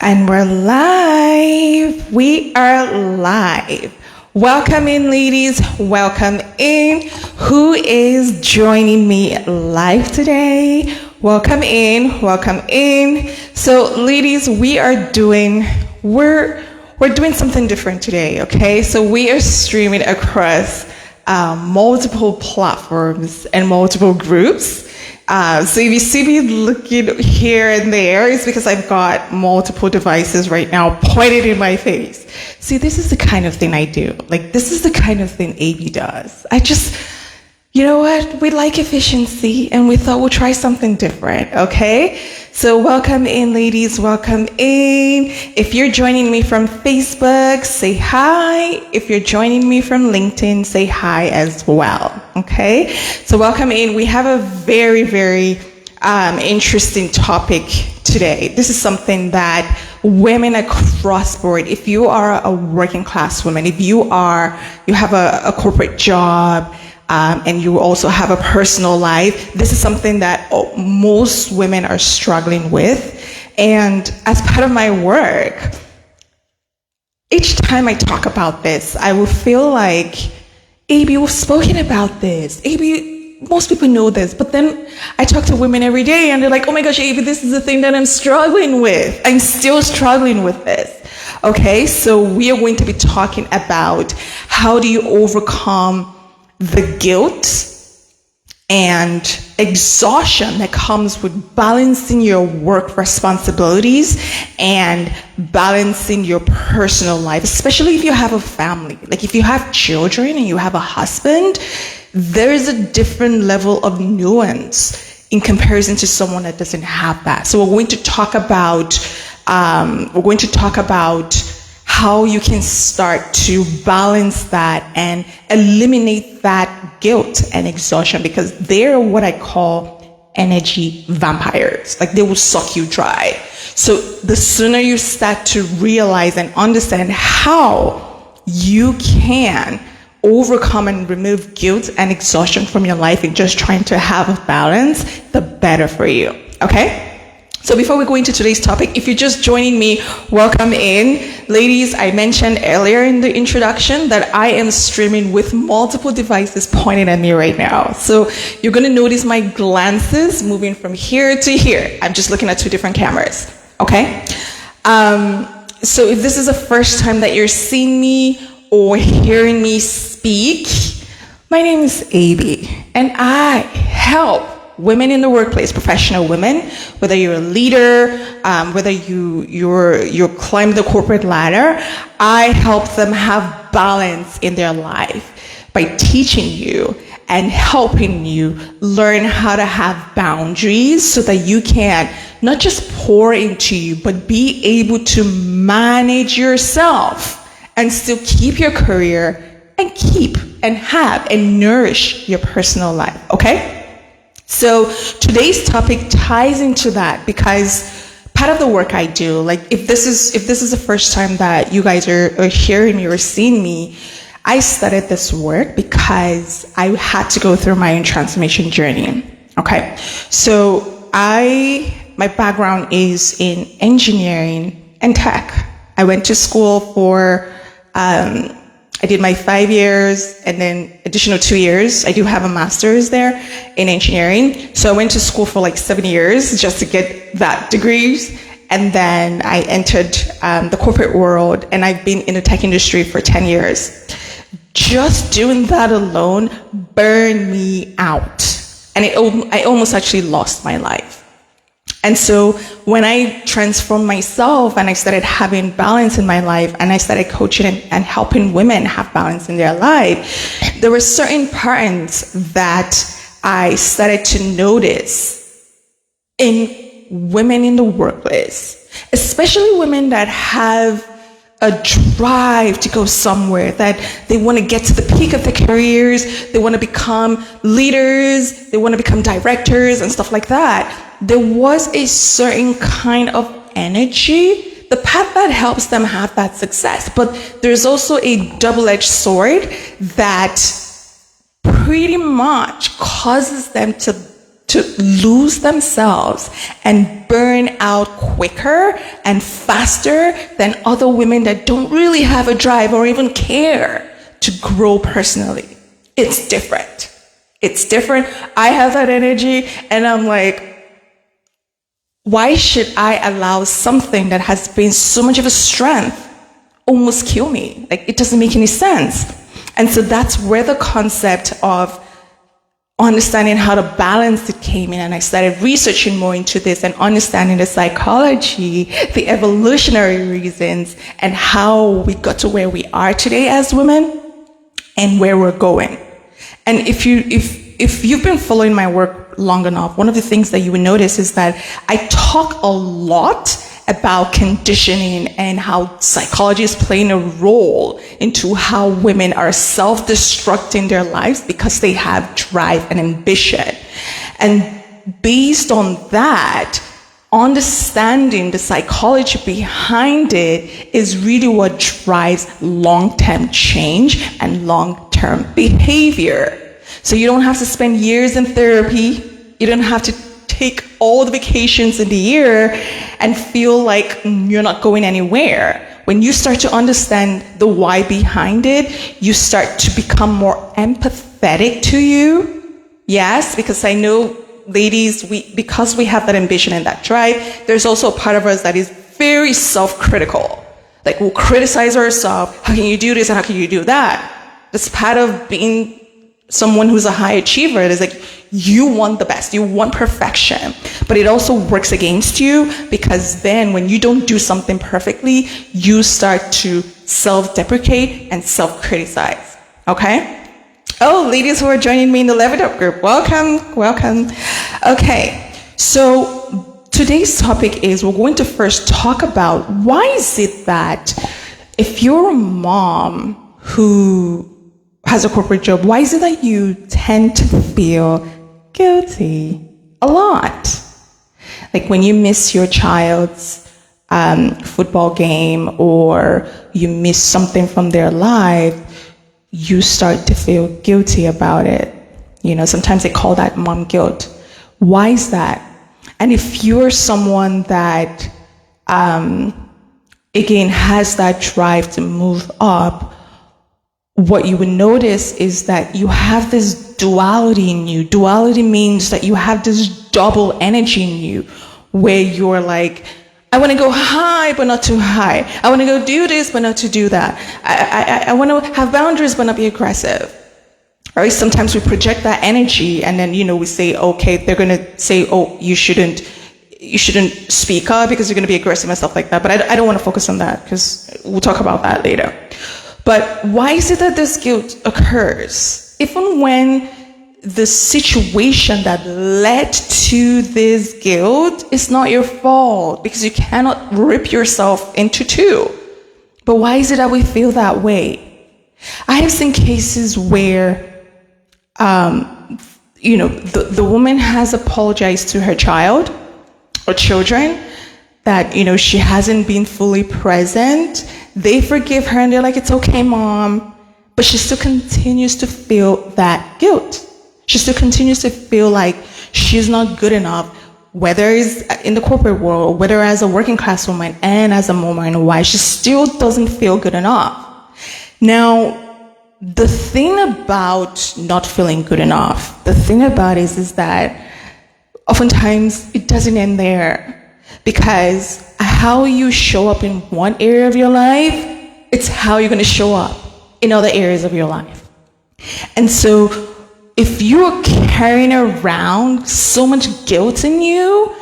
And we're live. We are live. Welcome in, ladies. Welcome in. Who is joining me live today? Welcome in. Welcome in. So, ladies, we're doing something different today, okay? So we are streaming across multiple platforms and multiple groups. So if you see me looking here and there, it's because I've got multiple devices right now pointed in my face. See, this is the kind of thing I do. Like, this is the kind of thing AB does. You know what? We like efficiency, and we thought we'll try something different, okay? So welcome in, ladies. Welcome in. If you're joining me from Facebook, say hi. If you're joining me from LinkedIn, say hi as well, okay? So welcome in. We have a very, very interesting topic today. This is something that women across board, if you are a working class woman, if you have a corporate job, and you also have a personal life, this is something that most women are struggling with. And as part of my work, each time I talk about this, I will feel like, AB, we've spoken about this. AB, most people know this. But then I talk to women every day and they're like, oh my gosh, AB, this is the thing that I'm struggling with. I'm still struggling with this. Okay, so we are going to be talking about how do you overcome the guilt and exhaustion that comes with balancing your work responsibilities and balancing your personal life, especially if you have a family. Like if you have children and you have a husband, there is a different level of nuance in comparison to someone that doesn't have that. So we're going to talk about how you can start to balance that and eliminate that guilt and exhaustion, because they're what I call energy vampires. Like they will suck you dry. So the sooner you start to realize and understand how you can overcome and remove guilt and exhaustion from your life and just trying to have a balance, the better for you. Okay? So before we go into today's topic, if you're just joining me, welcome in. Ladies, I mentioned earlier in the introduction that I am streaming with multiple devices pointed at me right now. So you're going to notice my glances moving from here to here. I'm just looking at two different cameras, okay? So if this is the first time that you're seeing me or hearing me speak, my name is AB, and I help women in the workplace, professional women, whether you're a leader, whether you're climbing the corporate ladder, I help them have balance in their life by teaching you and helping you learn how to have boundaries so that you can not just pour into you, but be able to manage yourself and still keep your career and keep and have and nourish your personal life, okay? So today's topic ties into that because part of the work I do, like if this is the first time that you guys are hearing me or seeing me, I started this work because I had to go through my own transformation journey. Okay. So my background is in engineering and tech. I went to school for, I did my 5 years and then additional 2 years. I do have a master's there in engineering. So I went to school for like 7 years just to get that degree. And then I entered the corporate world, and I've been in the tech industry for 10 years. Just doing that alone burned me out. And I almost actually lost my life. And so when I transformed myself and I started having balance in my life and I started coaching and helping women have balance in their life, there were certain patterns that I started to notice in women in the workplace, especially women that have a drive to go somewhere, that they want to get to the peak of their careers, they want to become leaders, they want to become directors and stuff like that. There was a certain kind of energy, the path that helps them have that success. But there's also a double-edged sword that pretty much causes them to to lose themselves and burn out quicker and faster than other women that don't really have a drive or even care to grow personally. It's different. It's different. I have that energy and I'm like, why should I allow something that has been so much of a strength almost kill me? Like, it doesn't make any sense. And so that's where the concept of understanding how to balance it came in, and I started researching more into this and understanding the psychology, the evolutionary reasons, and how we got to where we are today as women and where we're going. And if you've been following my work long enough, one of the things that you would notice is that I talk a lot about conditioning and how psychology is playing a role into how women are self-destructing their lives because they have drive and ambition. And based on that, understanding the psychology behind it is really what drives long-term change and long-term behavior. So you don't have to spend years in therapy. You don't have to take all the vacations in the year and feel like you're not going anywhere. When you start to understand the why behind it, you start to become more empathetic to you. Yes, because I know, ladies, because we have that ambition and that drive, there's also a part of us that is very self-critical. Like, we'll criticize ourselves. How can you do this and how can you do that? That's part of being someone who's a high achiever. It's like, you want the best, you want perfection, but it also works against you, because then when you don't do something perfectly, you start to self-deprecate and self-criticize. Okay? Oh, ladies who are joining me in the Level Up group, welcome. Okay, so today's topic is, we're going to first talk about why is it that if you're a mom who has a corporate job, why is it that you tend to feel guilty a lot? Like when you miss your child's football game or you miss something from their life, you start to feel guilty about it. You know, sometimes they call that mom guilt. Why is that? And if you're someone that, again, has that drive to move up, what you would notice is that you have this duality in you. Duality means that you have this double energy in you where you're like, I want to go high, but not too high. I want to go do this, but not to do that. I want to have boundaries, but not be aggressive. Right? Sometimes we project that energy and then, we say, okay, they're going to say, oh, you shouldn't speak up because you're going to be aggressive and stuff like that. But I don't want to focus on that because we'll talk about that later. But why is it that this guilt occurs? Even when the situation that led to this guilt is not your fault, because you cannot rip yourself into two. But why is it that we feel that way? I have seen cases where, the woman has apologized to her child or children that, she hasn't been fully present. They forgive her and they're like, it's okay, mom. But she still continues to feel that guilt. She still continues to feel like she's not good enough, whether it's in the corporate world, whether as a working class woman and as a mom and a wife, she still doesn't feel good enough. Now, the thing about not feeling good enough, the thing about it is that oftentimes it doesn't end there. Because how you show up in one area of your life, it's how you're going to show up in other areas of your life. And so if you're carrying around so much guilt in you,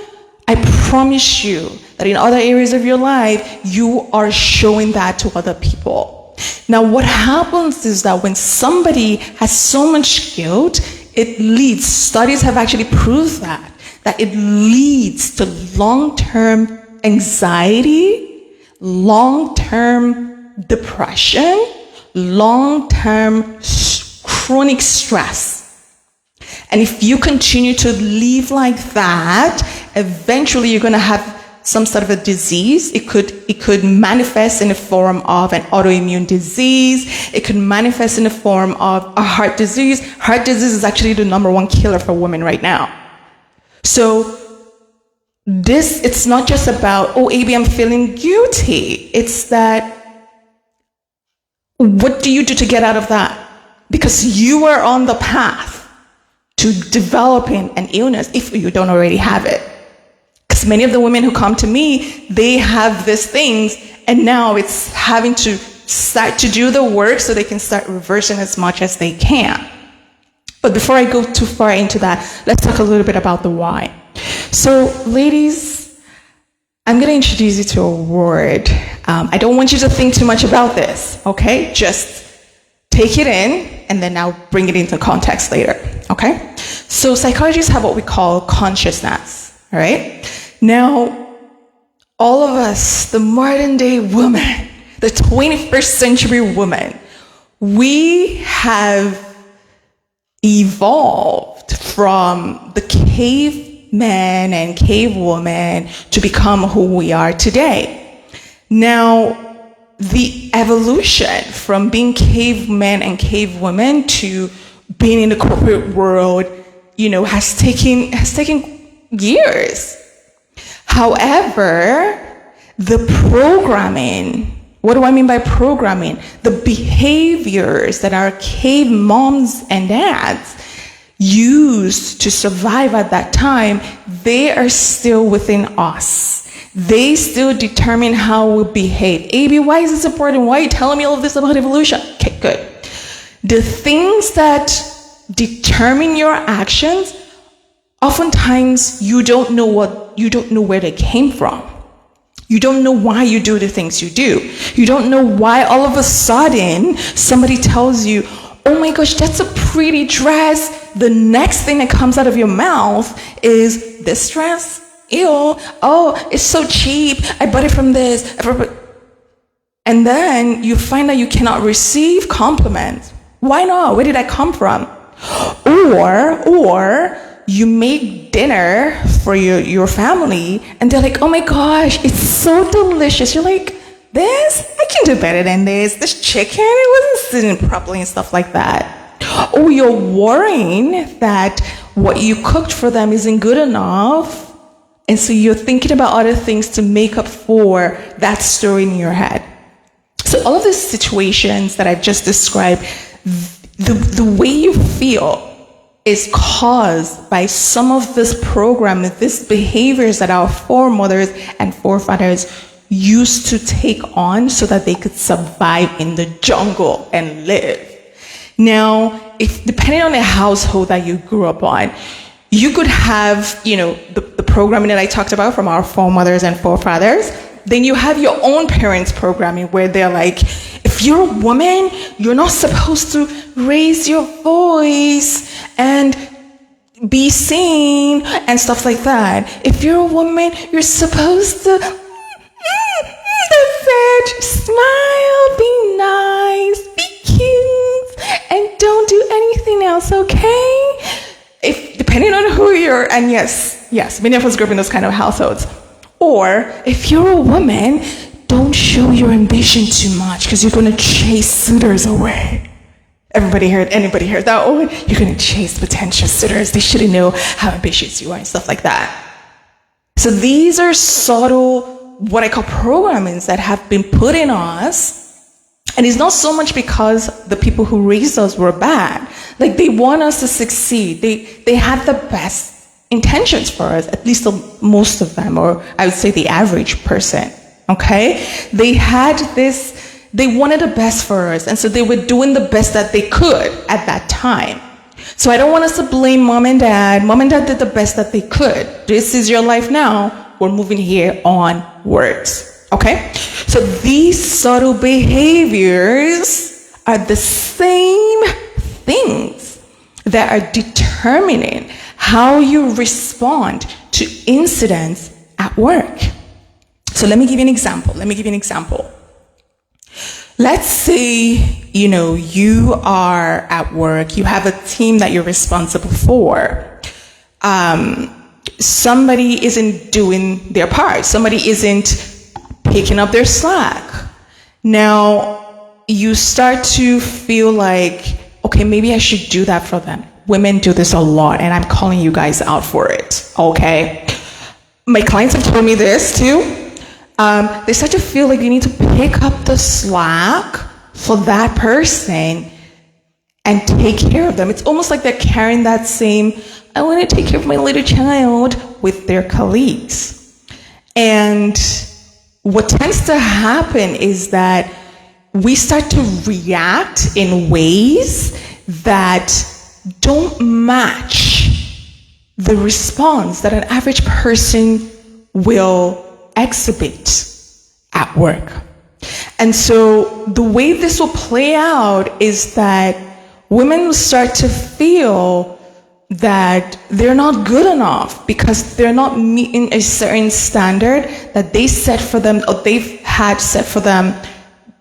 I promise you that in other areas of your life, you are showing that to other people. Now, what happens is that when somebody has so much guilt, it leads, studies have actually proved that it leads to long-term anxiety, long-term depression, long-term chronic stress. And if you continue to live like that, eventually you're going to have some sort of a disease. It could manifest in the form of an autoimmune disease. It could manifest in the form of a heart disease. Heart disease is actually the #1 killer for women right now. So it's not just about, oh, AB, I'm feeling guilty. It's that, what do you do to get out of that? Because you are on the path to developing an illness if you don't already have it. Because many of the women who come to me, they have these things, and now it's having to start to do the work so they can start reversing as much as they can. But before I go too far into that, let's talk a little bit about the why. So, ladies, I'm going to introduce you to a word. I don't want you to think too much about this, okay? Just take it in, and then I'll bring it into context later, okay? So psychologists have what we call consciousness, all right? Now, all of us, the modern day woman, the 21st century woman, we have evolved from the caveman and cavewoman to become who we are today. Now, the evolution from being cavemen and cavewomen to being in the corporate world, has taken years. However, the programming, what do I mean by programming? The behaviors that our cave moms and dads used to survive at that time, they are still within us. They still determine how we behave. AB, why is this important? Why are you telling me all of this about evolution? Okay, good. The things that determine your actions, oftentimes you don't know where they came from. You don't know why you do the things you do. You don't know why all of a sudden somebody tells you, oh my gosh, that's a pretty dress. The next thing that comes out of your mouth is, this dress? Ew, oh, it's so cheap. I bought it from this. And then you find that you cannot receive compliments. Why not? Where did I come from? Or you make dinner for your family, and they're like, oh my gosh, it's so delicious. You're like, this? I can do better than this. This chicken, it wasn't sitting properly and stuff like that. Or you're worrying that what you cooked for them isn't good enough. And so you're thinking about other things to make up for that story in your head. So all of these situations that I've just described, the way you feel is caused by some of this program, these behaviors that our foremothers and forefathers used to take on so that they could survive in the jungle and live. Now, depending on the household that you grew up on, you could have, the programming that I talked about from our foremothers and forefathers. Then you have your own parents' programming where they're like, if you're a woman, you're not supposed to raise your voice and be seen and stuff like that. If you're a woman, you're supposed to, that's it, smile, be nice, be cute, and don't do anything else, okay? Depending on who you're, and yes, many of us grew up in those kind of households. Or if you're a woman, don't show your ambition too much because you're going to chase suitors away. Anybody heard that? Oh, you're going to chase potential suitors. They shouldn't know how ambitious you are and stuff like that. So these are subtle, what I call programmings that have been put in us. And it's not so much because the people who raised us were bad. Like, they want us to succeed. They had the best intentions for us, at least most of them, or I would say the average person, okay? They wanted the best for us, and so they were doing the best that they could at that time. So I don't want us to blame mom and dad. Mom and dad did the best that they could. This is your life now. We're moving here onwards, okay? So these subtle behaviors are the same things that are determining how you respond to incidents at work. So let me give you an example. Let's say, you are at work, you have a team that you're responsible for. Somebody isn't doing their part. Somebody isn't picking up their slack. Now, you start to feel like, okay, maybe I should do that for them. women do this a lot, and I'm calling you guys out for it, okay? My clients have told me this too. They start to feel like they need to pick up the slack for that person and take care of them. It's almost like they're carrying that same, I want to take care of my little child, with their colleagues. And what tends to happen is that we start to react in ways that don't match the response that an average person will exhibit at work. And so the way this will play out is that women will start to feel that they're not good enough because they're not meeting a certain standard that they set for them, or they've had set for them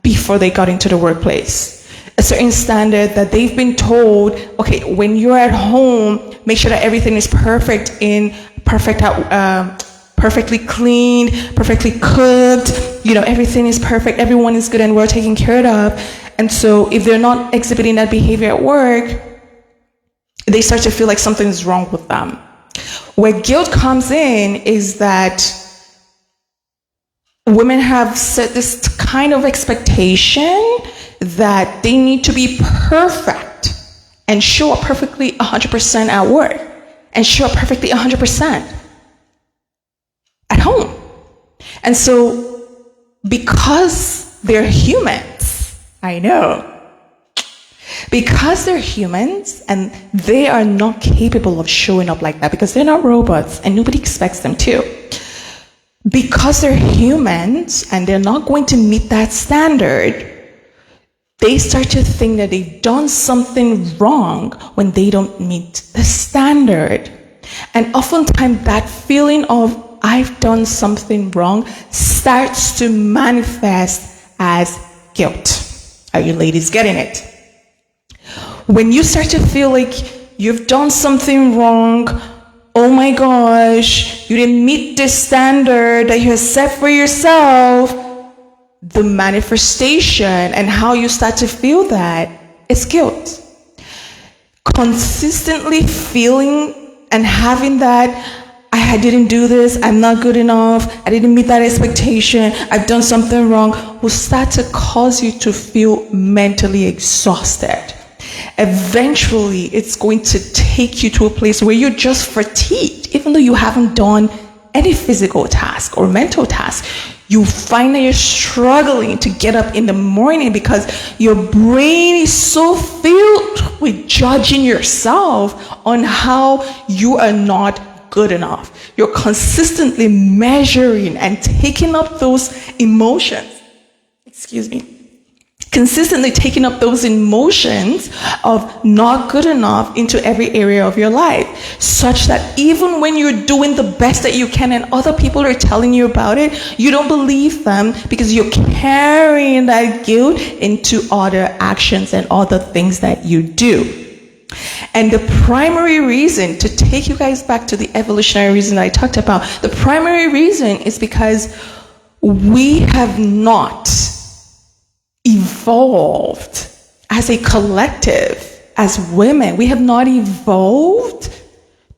before they got into the workplace. A certain standard that they've been told, okay, when you're at home, make sure that everything is perfectly clean, perfectly cooked, everything is perfect, everyone is good and well taken care of. And so if they're not exhibiting that behavior at work, they start to feel like something's wrong with them. Where guilt comes in is that women have set this kind of expectation that they need to be perfect and show up perfectly 100% at work and show up perfectly 100% at home. And so because they're humans, I know, because they're humans and they are not capable of showing up like that because they're not robots and nobody expects them to. Because they're humans and they're not going to meet that standard, they start to think that they've done something wrong when they don't meet the standard. And oftentimes that feeling of I've done something wrong starts to manifest as guilt. Are you ladies getting it? When you start to feel like you've done something wrong, oh my gosh, you didn't meet this standard that you have set for yourself, the manifestation and how you start to feel that is guilt. Consistently feeling and having that, I didn't do this, I'm not good enough, I didn't meet that expectation, I've done something wrong, will start to cause you to feel mentally exhausted. Eventually, it's going to take you to a place where you're just fatigued, even though you haven't done any physical task or mental task. You find that you're struggling to get up in the morning because your brain is so filled with judging yourself on how you are not good enough. You're consistently measuring and taking up those emotions. Consistently taking up those emotions of not good enough into every area of your life, such that even when you're doing the best that you can and other people are telling you about it, you don't believe them because you're carrying that guilt into other actions and other things that you do. And the primary reason, to take you guys back to the evolutionary reason that I talked about, the primary reason is because we have not evolved as a collective, as women. We have not evolved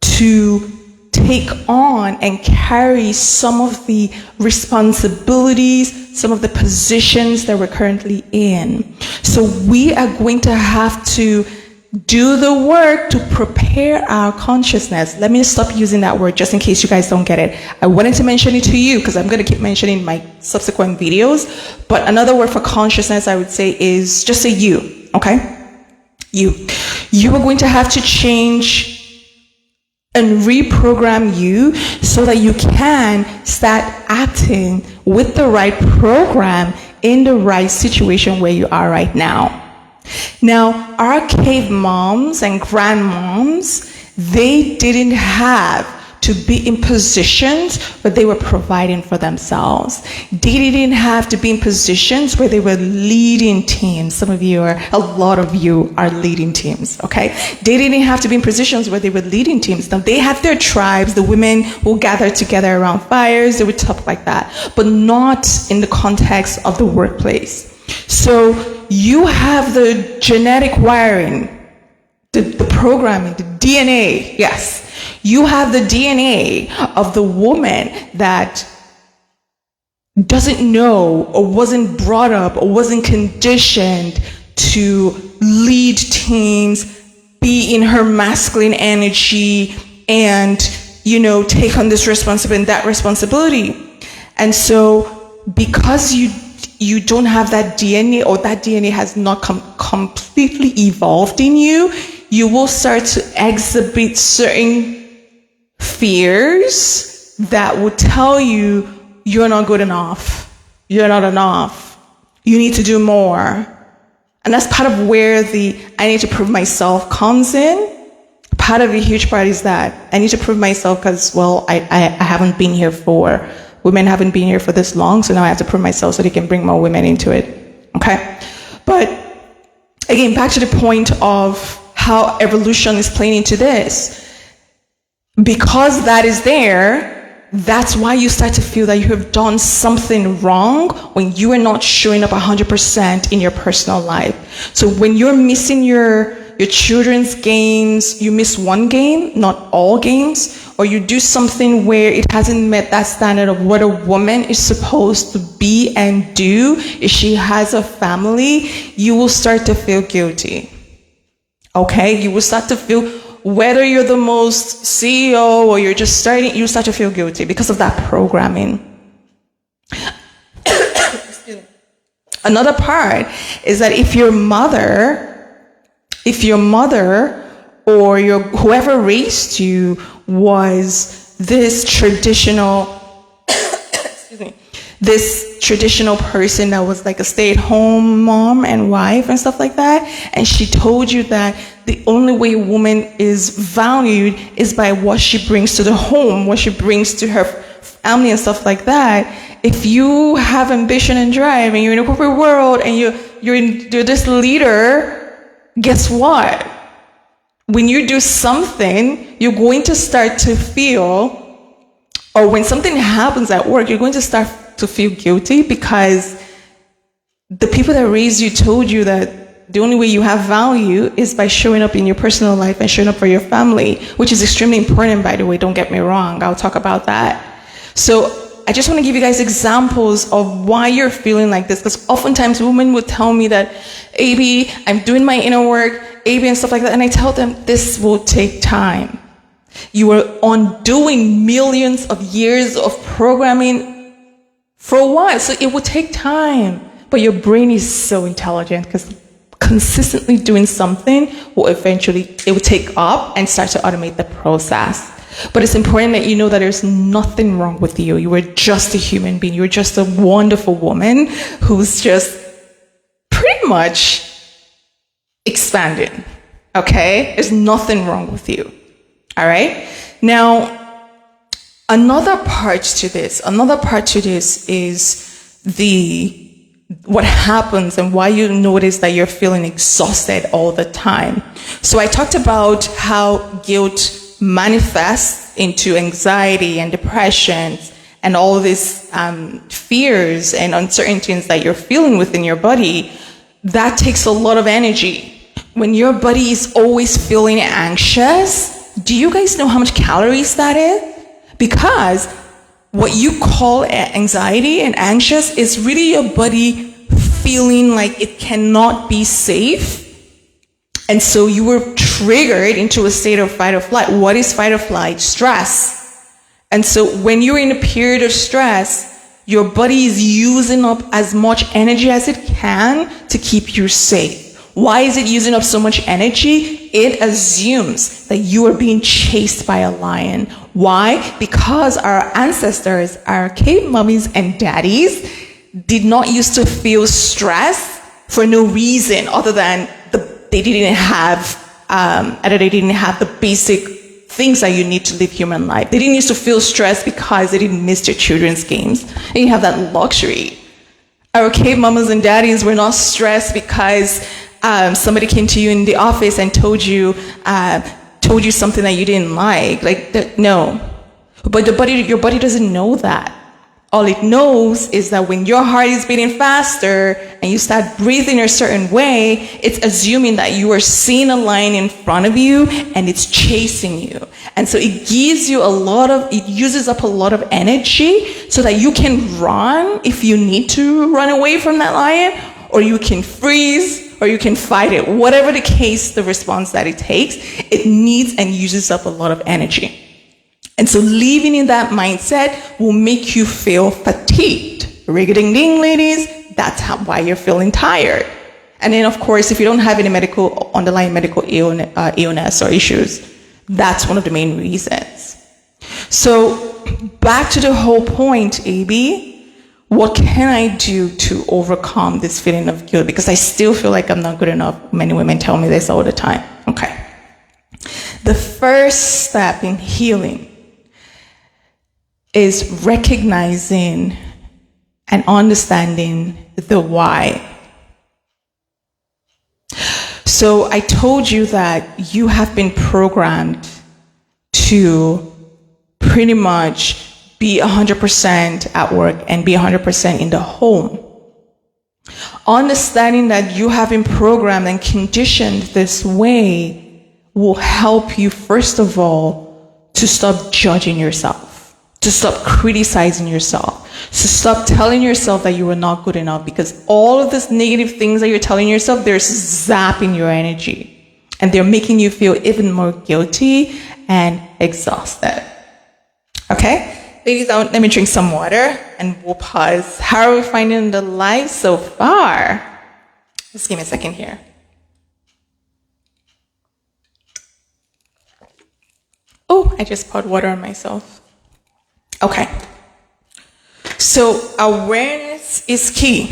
to take on and carry some of the responsibilities, some of the positions that we're currently in. So we are going to have to do the work to prepare our consciousness. Let me stop using that word just in case you guys don't get it. I wanted to mention it to you because I'm going to keep mentioning my subsequent videos. But another word for consciousness, I would say, is just say you, okay? You are going to have to change and reprogram you so that you can start acting with the right program in the right situation where you are right now. Now, our cave moms and grandmoms, they didn't have to be in positions where they were providing for themselves. They didn't have to be in positions where they were leading teams. A lot of you are leading teams, okay? They didn't have to be in positions where they were leading teams. Now, they had their tribes. The women will gather together around fires. They would talk like that, but not in the context of the workplace. So you have the genetic wiring, the programming, the DNA. Yes. You have the DNA of the woman that doesn't know or wasn't brought up or wasn't conditioned to lead teams, be in her masculine energy, and, take on this responsibility and that responsibility. And so because you don't have that DNA, or that DNA has not completely evolved in you, you will start to exhibit certain fears that will tell you you're not good enough. You're not enough. You need to do more. And that's part of where the I need to prove myself comes in. Part of a huge part is that I need to prove myself because, I haven't been here women haven't been here for this long, so now I have to prove myself so they can bring more women into it. Okay? But again, back to the point of how evolution is playing into this. Because that is there, that's why you start to feel that you have done something wrong when you are not showing up 100% in your personal life. So when you're missing your children's games, you miss one game, not all games, or you do something where it hasn't met that standard of what a woman is supposed to be and do if she has a family, you will start to feel guilty. Okay? You will start to feel, whether you're the most CEO or you're just starting, you start to feel guilty because of that programming. Another part is that if your mother or whoever raised you was this traditional person that was like a stay-at-home mom and wife and stuff like that, and she told you that the only way a woman is valued is by what she brings to the home, what she brings to her family and stuff like that. If you have ambition and drive and you're in a corporate world and you're this leader, guess what? When you do something, you're going to start to feel, or when something happens at work, you're going to start to feel guilty because the people that raised you told you that the only way you have value is by showing up in your personal life and showing up for your family, which is extremely important, by the way. Don't get me wrong. I'll talk about that. So I just want to give you guys examples of why you're feeling like this, because oftentimes women would tell me that, AB, I'm doing my inner work, AB and stuff like that, and I tell them this will take time. You are undoing millions of years of programming for a while, so it will take time. But your brain is so intelligent because consistently doing something will eventually, it will take up and start to automate the process. But it's important that you know that there's nothing wrong with you. You are just a human being. You're just a wonderful woman who's just pretty much expanding. Okay? There's nothing wrong with you. All right? Now, another part to this is what happens and why you notice that you're feeling exhausted all the time. So I talked about how guilt manifests into anxiety and depression and all these fears and uncertainties that you're feeling within your body. That takes a lot of energy. When your body is always feeling anxious, do you guys know how much calories that is? Because what you call anxiety and anxious is really your body feeling like it cannot be safe. And so you were triggered into a state of fight or flight. What is fight or flight? Stress. And so when you're in a period of stress, your body is using up as much energy as it can to keep you safe. Why is it using up so much energy? It assumes that you are being chased by a lion. Why? Because our ancestors, our cave mummies and daddies, did not used to feel stress for no reason other than they didn't have the basic things that you need to live human life. They didn't used to feel stressed because they didn't miss their children's games. They didn't have that luxury. Our cave mamas and daddies were not stressed because somebody came to you in the office and told you something that you didn't like. No. But your body doesn't know that. All it knows is that when your heart is beating faster and you start breathing a certain way, it's assuming that you are seeing a line in front of you and it's chasing you. And so it uses up a lot of energy so that you can run if you need to run away from that lion, or you can freeze, or you can fight it. Whatever the case, the response that it takes, it needs and uses up a lot of energy. And so living in that mindset will make you feel fatigued. Rig-a-ding-ding, ladies, that's why you're feeling tired. And then, of course, if you don't have any underlying medical illness or issues, that's one of the main reasons. So back to the whole point, AB, what can I do to overcome this feeling of guilt? Because I still feel like I'm not good enough. Many women tell me this all the time. Okay. The first step in healing is recognizing and understanding the why. So I told you that you have been programmed to pretty much be 100% at work and be 100% in the home. Understanding that you have been programmed and conditioned this way will help you, first of all, to stop judging yourself. To stop criticizing yourself, to stop telling yourself that you are not good enough, because all of these negative things that you're telling yourself, they're zapping your energy and they're making you feel even more guilty and exhausted. Okay? Ladies, let me drink some water and we'll pause. How are we finding the live so far? Just give me a second here. Oh, I just poured water on myself. Okay, so awareness is key.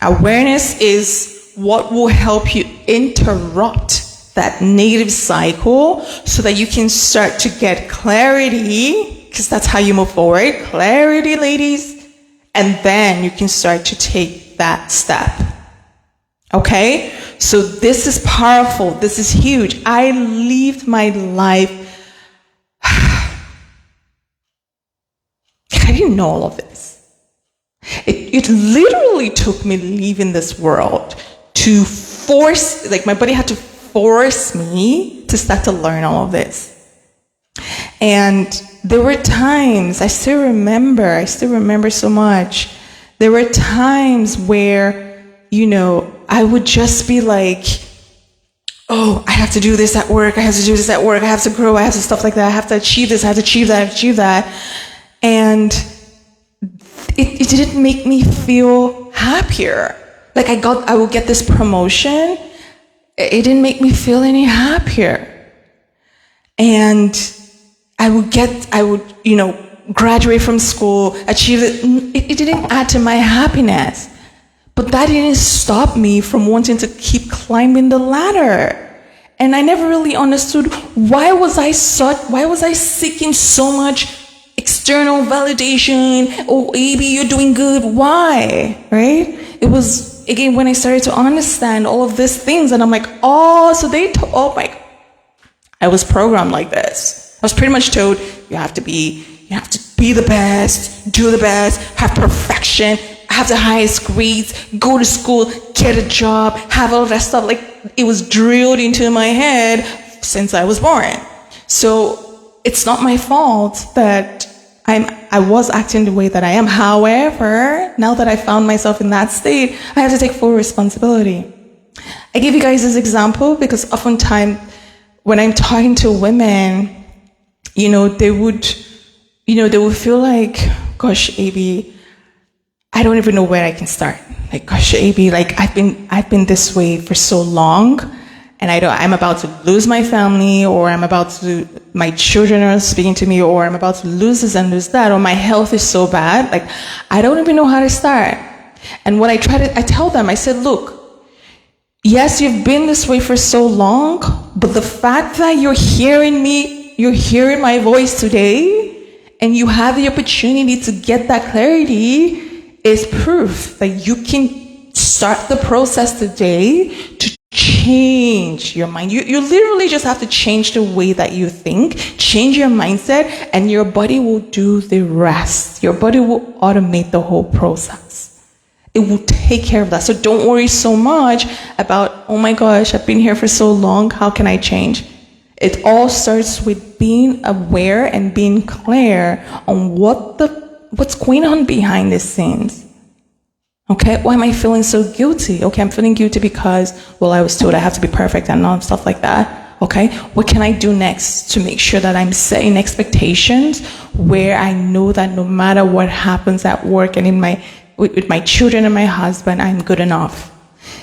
Awareness is what will help you interrupt that negative cycle so that you can start to get clarity, because that's how you move forward. Clarity, ladies. And then you can start to take that step. Okay, so this is powerful. This is huge. I lived my life. I didn't know all of this. It literally took me leaving this world to force, like my body had to force me to start to learn all of this. And there were times, I still remember so much. There were times where, I would just be like, oh, I have to do this at work. I have to do this at work. I have to grow. I have to stuff like that. I have to achieve this. I have to achieve that. I have to achieve that. And it didn't make me feel happier. Like I would get this promotion. It didn't make me feel any happier. And I would graduate from school, achieve it. It didn't add to my happiness. But that didn't stop me from wanting to keep climbing the ladder. And I never really understood why was I seeking so much external validation. Oh, AB, you're doing good. Why? Right? It was, again, when I started to understand all of these things, and I'm like, oh, so I was programmed like this. I was pretty much told, you have to be the best, do the best, have perfection, have the highest grades, go to school, get a job, have all that stuff. Like, it was drilled into my head since I was born. So it's not my fault that I was acting the way that I am. However, now that I found myself in that state, I have to take full responsibility. I give you guys this example because oftentimes when I'm talking to women, they would feel like, gosh, AB, I don't even know where I can start. Like, gosh, AB, like I've been this way for so long, and I'm about to lose my family, or my children are speaking to me, or I'm about to lose this and lose that, or my health is so bad. Like, I don't even know how to start. And when I tell them, I said, look, yes, you've been this way for so long, but the fact that you're hearing my voice today, and you have the opportunity to get that clarity is proof that you can start the process today to change change your mind. You literally just have to change the way that you think, change your mindset, and your body will do the rest. Your body will automate the whole process. It will take care of that. So don't worry so much about, oh my gosh, I've been here for so long, how can I change? It all starts with being aware and being clear on what's going on behind the scenes. Okay, why am I feeling so guilty? Okay, I'm feeling guilty because, well, I was told I have to be perfect and all stuff like that. Okay, what can I do next to make sure that I'm setting expectations where I know that no matter what happens at work and with my children and my husband, I'm good enough.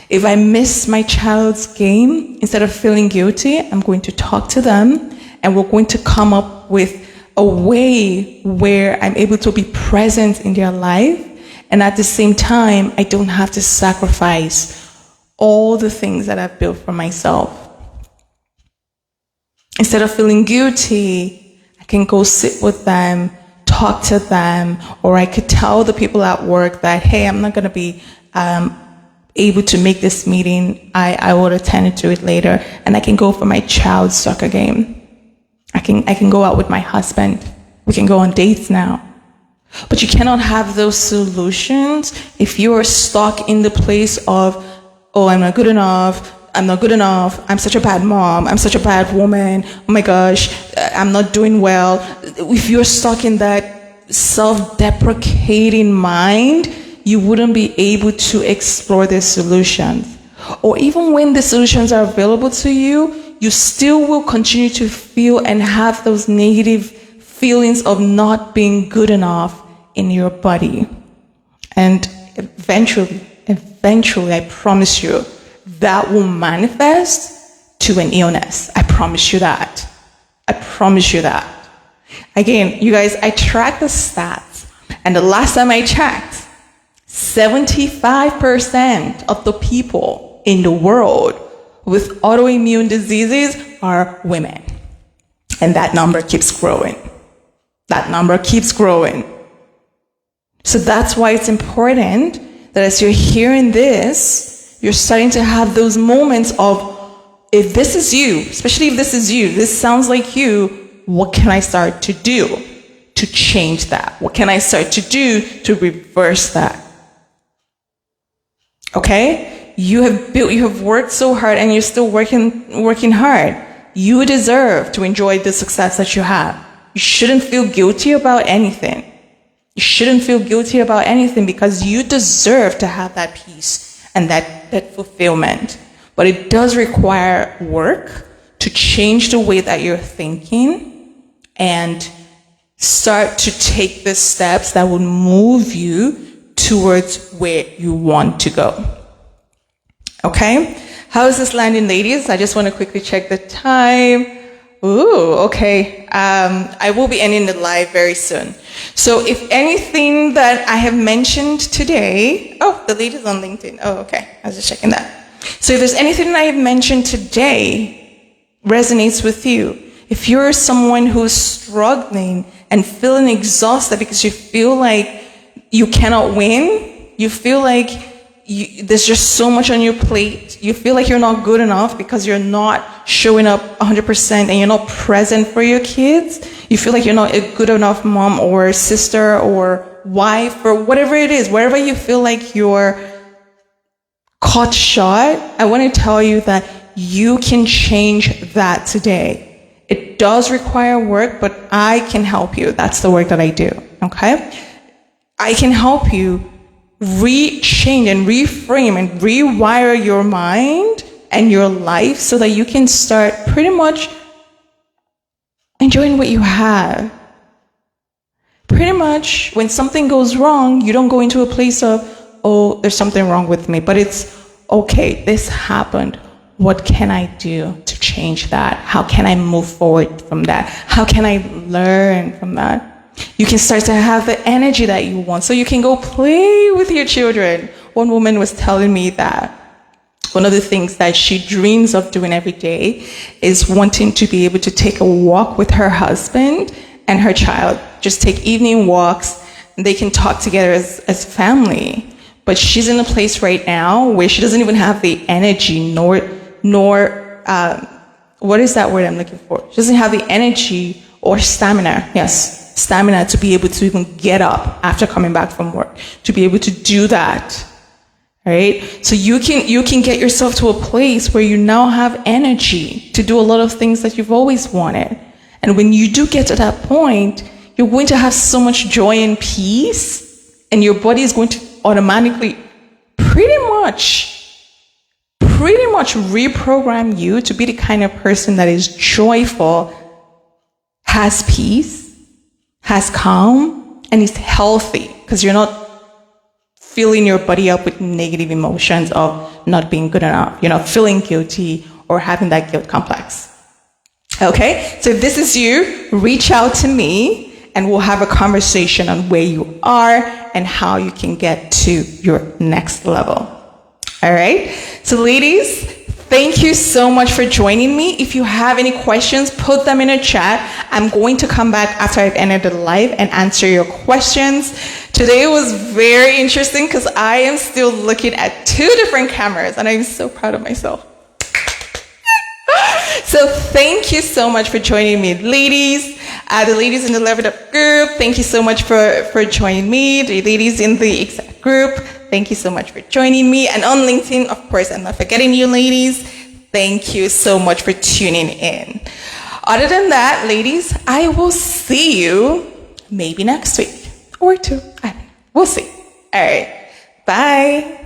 If I miss my child's game, instead of feeling guilty, I'm going to talk to them and we're going to come up with a way where I'm able to be present in their life. And at the same time, I don't have to sacrifice all the things that I've built for myself. Instead of feeling guilty, I can go sit with them, talk to them, or I could tell the people at work that, hey, I'm not going to be able to make this meeting. I will attend to it later, and I can go for my child's soccer game. I can go out with my husband. We can go on dates now. But you cannot have those solutions if you are stuck in the place of, oh, I'm not good enough. I'm not good enough. I'm such a bad mom. I'm such a bad woman. Oh my gosh, I'm not doing well. If you're stuck in that self-deprecating mind, you wouldn't be able to explore the solutions. Or even when the solutions are available to you, you still will continue to feel and have those negative feelings of not being good enough in your body. And eventually, I promise you, that will manifest to an illness. I promise you that. I promise you that. Again, you guys, I track the stats, and the last time I checked, 75% of the people in the world with autoimmune diseases are women. And that number keeps growing. That number keeps growing. So that's why it's important that as you're hearing this, you're starting to have those moments of, if this is you, especially if this is you, this sounds like you, what can I start to do to change that? What can I start to do to reverse that? Okay? You have worked so hard and you're still working hard. You deserve to enjoy the success that you have. You shouldn't feel guilty about anything. You shouldn't feel guilty about anything because you deserve to have that peace and that fulfillment. But it does require work to change the way that you're thinking and start to take the steps that will move you towards where you want to go. Okay? How is this landing, ladies? I just want to quickly check the time. Ooh, okay. I will be ending the live very soon. So if anything that I have mentioned today, oh, the ladies on LinkedIn. Oh, okay. I was just checking that. So if there's anything that I have mentioned today resonates with you, if you're someone who's struggling and feeling exhausted because you feel like you cannot win, you feel like there's just so much on your plate, you feel like you're not good enough because you're not showing up 100% and you're not present for your kids, you feel like you're not a good enough mom or sister or wife or whatever it is, wherever you feel like you're caught short, I want to tell you that you can change that today. It does require work, but I can help you. That's the work that I do, okay? I can help you change and reframe and rewire your mind and your life so that you can start pretty much enjoying what you have. Pretty much when something goes wrong, you don't go into a place of, oh, there's something wrong with me, but it's, okay, this happened. What can I do to change that? How can I move forward from that? How can I learn from that? You can start to have the energy that you want so you can go play with your children. One woman was telling me that one of the things that she dreams of doing every day is wanting to be able to take a walk with her husband and her child. Just take evening walks and they can talk together as family. But she's in a place right now where she doesn't even have the energy nor nor, what is that word I'm looking for? She doesn't have the energy or stamina. Yes, stamina to be able to even get up after coming back from work, to be able to do that. Right? So you can get yourself to a place where you now have energy to do a lot of things that you've always wanted. And when you do get to that point, you're going to have so much joy and peace, and your body is going to automatically pretty much reprogram you to be the kind of person that is joyful, has peace, has calm, and is healthy, because you're not filling your body up with negative emotions of not being good enough, feeling guilty or having that guilt complex. Okay, so if this is you, reach out to me and we'll have a conversation on where you are and how you can get to your next level. All right, so ladies, thank you so much for joining me. If you have any questions, put them in a chat. I'm going to come back after I've ended the live and answer your questions. Today was very interesting because I am still looking at 2 different cameras and I'm so proud of myself. So thank you so much for joining me, ladies. The ladies in the Level Up group, thank you so much for joining me. The ladies in the exact group, thank you so much for joining me. And on LinkedIn, of course, I'm not forgetting you, ladies. Thank you so much for tuning in. Other than that, ladies, I will see you maybe next week or 2. We'll see. All right. Bye.